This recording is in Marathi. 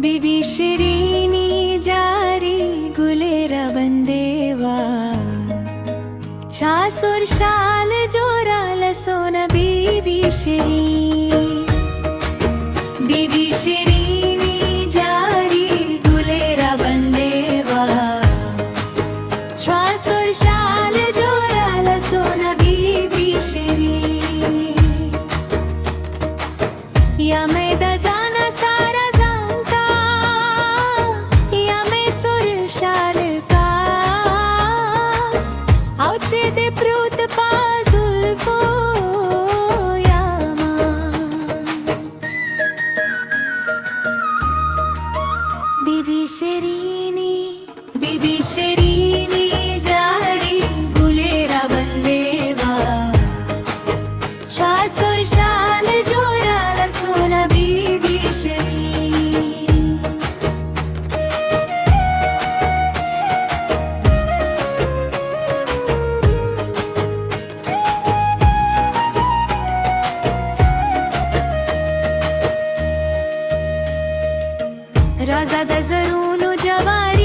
बीबी शिरीनी जारी गुलेरा बंदेवा छासुर शाल जोराला सोन बीबी बीबी शिरीनी जारी गुलेरा बंदेवा छासुर शाल जोराला सोन बीबी या मैदा जाना सारा जानता या मैं सुर शाल का औचे दे प्रूत पाजुल्फो यामा बीबी शिरीनी जारी गुलेरा बंदेवा छासुर शाल जोराला सोना बीबी राजा दा जरूनो जवारी